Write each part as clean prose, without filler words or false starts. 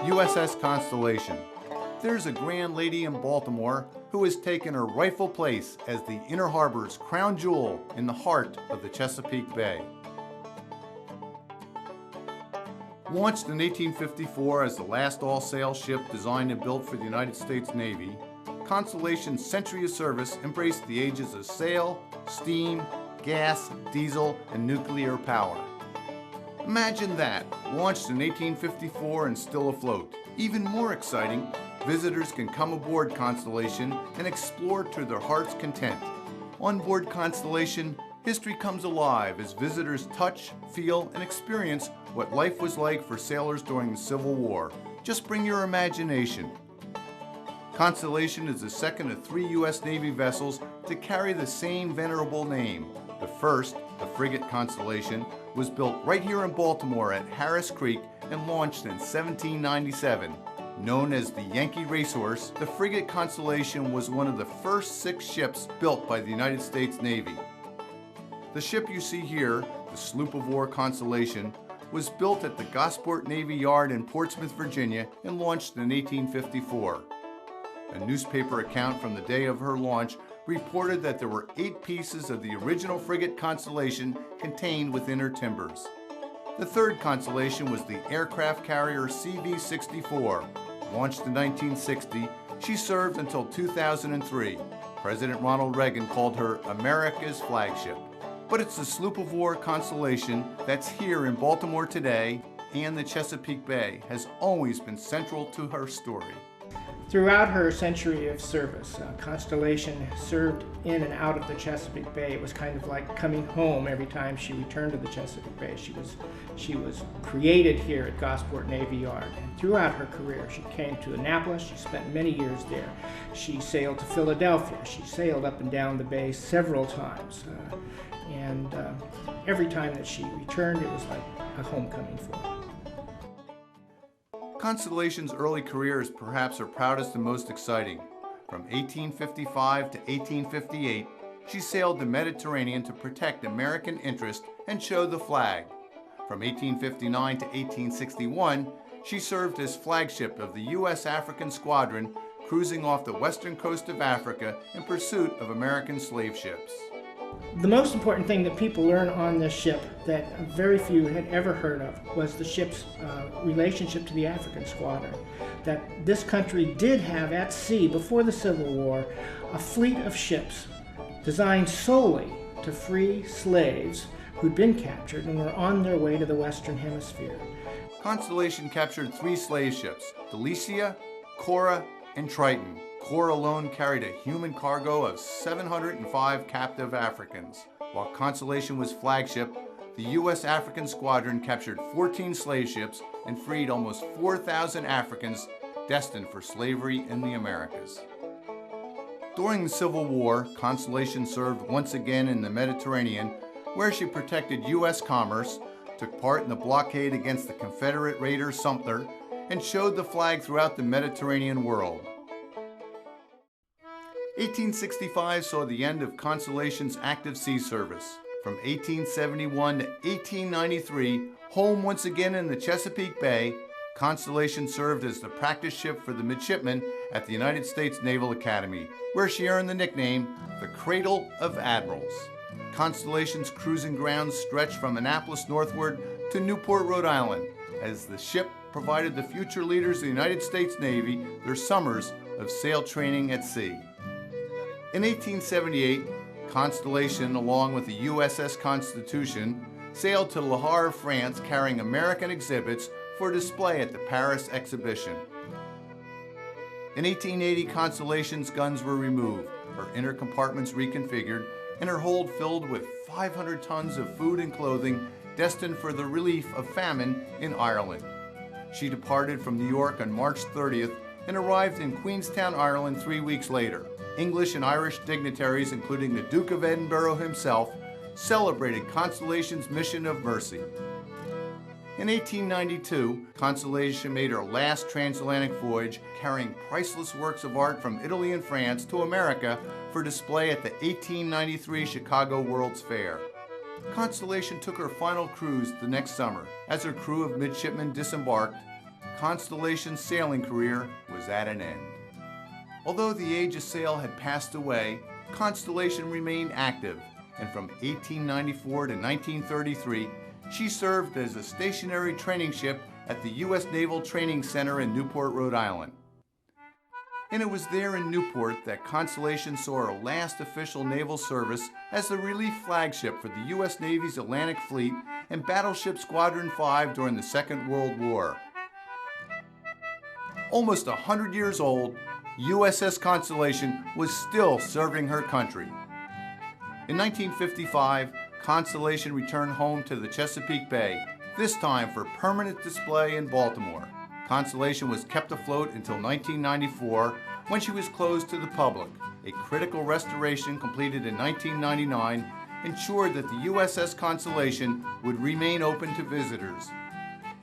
USS Constellation. There's a grand lady in Baltimore who has taken her rightful place as the Inner Harbor's crown jewel in the heart of the Chesapeake Bay. Launched in 1854 as the last all-sail ship designed and built for the United States Navy, Constellation's century of service embraced the ages of sail, steam, gas, diesel, and nuclear power. Imagine that, launched in 1854 and still afloat. Even more exciting, visitors can come aboard Constellation and explore to their heart's content. On board Constellation, history comes alive as visitors touch, feel, and experience what life was like for sailors during the Civil War. Just bring your imagination. Constellation is the second of 3 U.S. Navy vessels to carry the same venerable name. The first, the frigate Constellation, was built right here in Baltimore at Harris Creek and launched in 1797. Known as the Yankee Racehorse, the frigate Constellation was one of the first 6 ships built by the United States Navy. The ship you see here, the sloop of war Constellation, was built at the Gosport Navy Yard in Portsmouth, Virginia, and launched in 1854. A newspaper account from the day of her launch reported that there were 8 pieces of the original frigate Constellation contained within her timbers. The third Constellation was the aircraft carrier CV-64. Launched in 1960, she served until 2003. President Ronald Reagan called her America's flagship. But it's the sloop of war Constellation that's here in Baltimore today, and the Chesapeake Bay has always been central to her story. Throughout her century of service, Constellation served in and out of the Chesapeake Bay. It was kind of like coming home every time she returned to the Chesapeake Bay. She was created here at Gosport Navy Yard. And throughout her career, she came to Annapolis. She spent many years there. She sailed to Philadelphia. She sailed up and down the bay several times. Every time that she returned, it was like a homecoming for her. Constellation's early career is perhaps her proudest and most exciting. From 1855 to 1858, she sailed the Mediterranean to protect American interest and show the flag. From 1859 to 1861, she served as flagship of the U.S. African Squadron, cruising off the western coast of Africa in pursuit of American slave ships. The most important thing that people learn on this ship that very few had ever heard of was the ship's relationship to the African Squadron. That this country did have at sea, before the Civil War, a fleet of ships designed solely to free slaves who'd been captured and were on their way to the Western Hemisphere. Constellation captured 3 slave ships, Delicia, Cora, and Triton. Cora alone carried a human cargo of 705 captive Africans. While Constellation was flagship, the U.S. African Squadron captured 14 slave ships and freed almost 4,000 Africans destined for slavery in the Americas. During the Civil War, Constellation served once again in the Mediterranean, where she protected U.S. commerce, took part in the blockade against the Confederate raider Sumter, and showed the flag throughout the Mediterranean world. 1865 saw the end of Constellation's active sea service. From 1871 to 1893, home once again in the Chesapeake Bay, Constellation served as the practice ship for the midshipmen at the United States Naval Academy, where she earned the nickname the Cradle of Admirals. Constellation's cruising grounds stretched from Annapolis northward to Newport, Rhode Island, as the ship provided the future leaders of the United States Navy their summers of sail training at sea. In 1878, Constellation, along with the USS Constitution, sailed to Le Havre, France, carrying American exhibits for display at the Paris exhibition. In 1880, Constellation's guns were removed, her inner compartments reconfigured, and her hold filled with 500 tons of food and clothing destined for the relief of famine in Ireland. She departed from New York on March 30th and arrived in Queenstown, Ireland 3 weeks later. English and Irish dignitaries, including the Duke of Edinburgh himself, celebrated Constellation's mission of mercy. In 1892, Constellation made her last transatlantic voyage, carrying priceless works of art from Italy and France to America for display at the 1893 Chicago World's Fair. Constellation took her final cruise the next summer. As her crew of midshipmen disembarked, Constellation's sailing career was at an end. Although the age of sail had passed away, Constellation remained active, and from 1894 to 1933, she served as a stationary training ship at the U.S. Naval Training Center in Newport, Rhode Island. And it was there in Newport that Constellation saw her last official naval service as the relief flagship for the U.S. Navy's Atlantic Fleet and Battleship Squadron 5 during the Second World War. Almost 100 years old, USS Constellation was still serving her country. In 1955, Constellation returned home to the Chesapeake Bay, this time for permanent display in Baltimore. Constellation was kept afloat until 1994, when she was closed to the public. A critical restoration completed in 1999 ensured that the USS Constellation would remain open to visitors,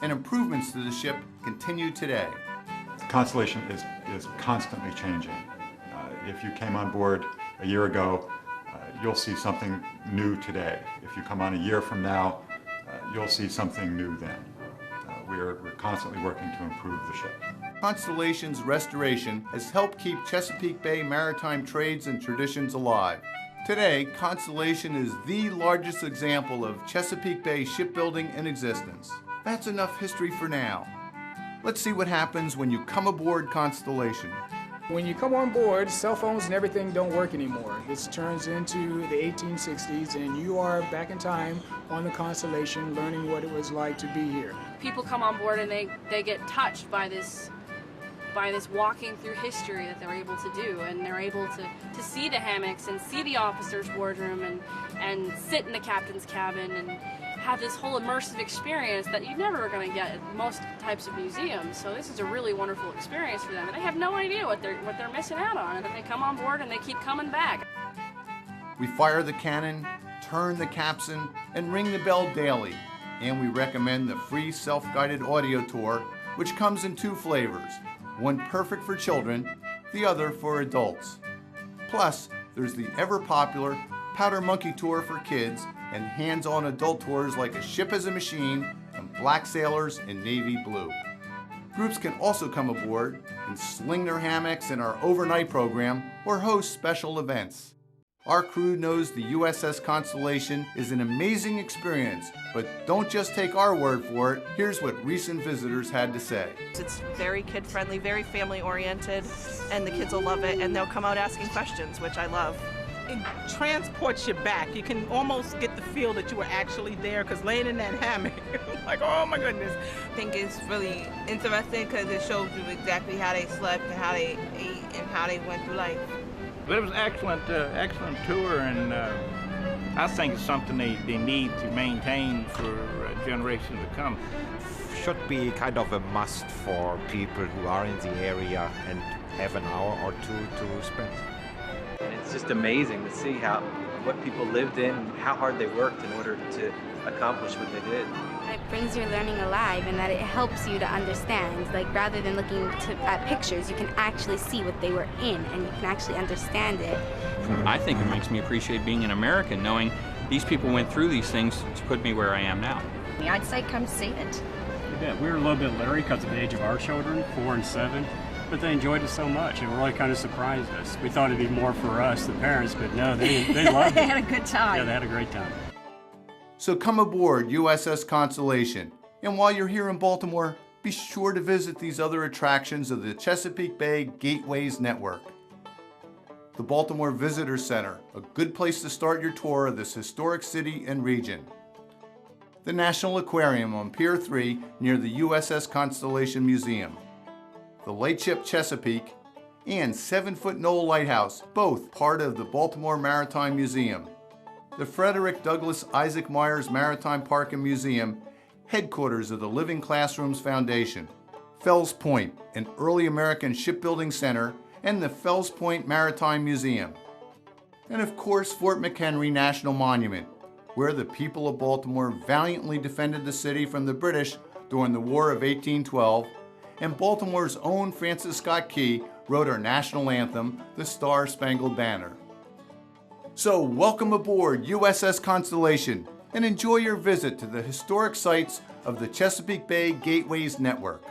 and improvements to the ship continue today. Constellation is constantly changing. If you came on board a year ago, you'll see something new today. If you come on a year from now, you'll see something new then. We're constantly working to improve the ship. Constellation's restoration has helped keep Chesapeake Bay maritime trades and traditions alive. Today, Constellation is the largest example of Chesapeake Bay shipbuilding in existence. That's enough history for now. Let's see what happens when you come aboard Constellation. When you come on board, cell phones and everything don't work anymore. This turns into the 1860s and you are back in time on the Constellation learning what it was like to be here. People come on board and they get touched by this walking through history that they're able to do, and they're able to see the hammocks and see the officer's wardroom and sit in the captain's cabin and have this whole immersive experience that you're never going to get at most types of museums. So this is a really wonderful experience for them, and they have no idea what they're missing out on, and then they come on board and they keep coming back. We fire the cannon, turn the capstan, and ring the bell daily, and we recommend the free self-guided audio tour, which comes in two flavors, one perfect for children, the other for adults. Plus, there's the ever-popular Powder Monkey Tour for kids and hands-on adult tours like A Ship as a Machine and Black Sailors in Navy Blue. Groups can also come aboard and sling their hammocks in our overnight program or host special events. Our crew knows the USS Constellation is an amazing experience, but don't just take our word for it. Here's what recent visitors had to say. It's very kid-friendly, very family-oriented, and the kids will love it, and they'll come out asking questions, which I love. It transports you back. You can almost get the feel that you were actually there, because laying in that hammock, like, oh my goodness. I think it's really interesting because it shows you exactly how they slept and how they ate and how they went through life. But it was an excellent tour, and I think it's something they need to maintain for generations to come. Should be kind of a must for people who are in the area and have an hour or two to spend. And it's just amazing to see what people lived in and how hard they worked in order to accomplish what they did. It brings your learning alive, and that it helps you to understand. Like, rather than looking at pictures, you can actually see what they were in, and you can actually understand it. I think it makes me appreciate being an American, knowing these people went through these things to put me where I am now. I'd say come see it. Yeah, we were a little bit leery because of the age of our children, 4 and 7, but they enjoyed it so much. It really kind of surprised us. We thought it'd be more for us, the parents, but no, they loved it. They had a good time. Yeah, they had a great time. So come aboard USS Constellation. And while you're here in Baltimore, be sure to visit these other attractions of the Chesapeake Bay Gateways Network. The Baltimore Visitor Center, a good place to start your tour of this historic city and region. The National Aquarium on Pier 3 near the USS Constellation Museum. The Lightship Chesapeake and 7-Foot Knoll Lighthouse, both part of the Baltimore Maritime Museum. The Frederick Douglass Isaac Myers Maritime Park and Museum, headquarters of the Living Classrooms Foundation. Fells Point, an early American shipbuilding center, and the Fells Point Maritime Museum. And of course, Fort McHenry National Monument, where the people of Baltimore valiantly defended the city from the British during the War of 1812, and Baltimore's own Francis Scott Key wrote our national anthem, the Star-Spangled Banner. So welcome aboard USS Constellation and enjoy your visit to the historic sites of the Chesapeake Bay Gateways Network.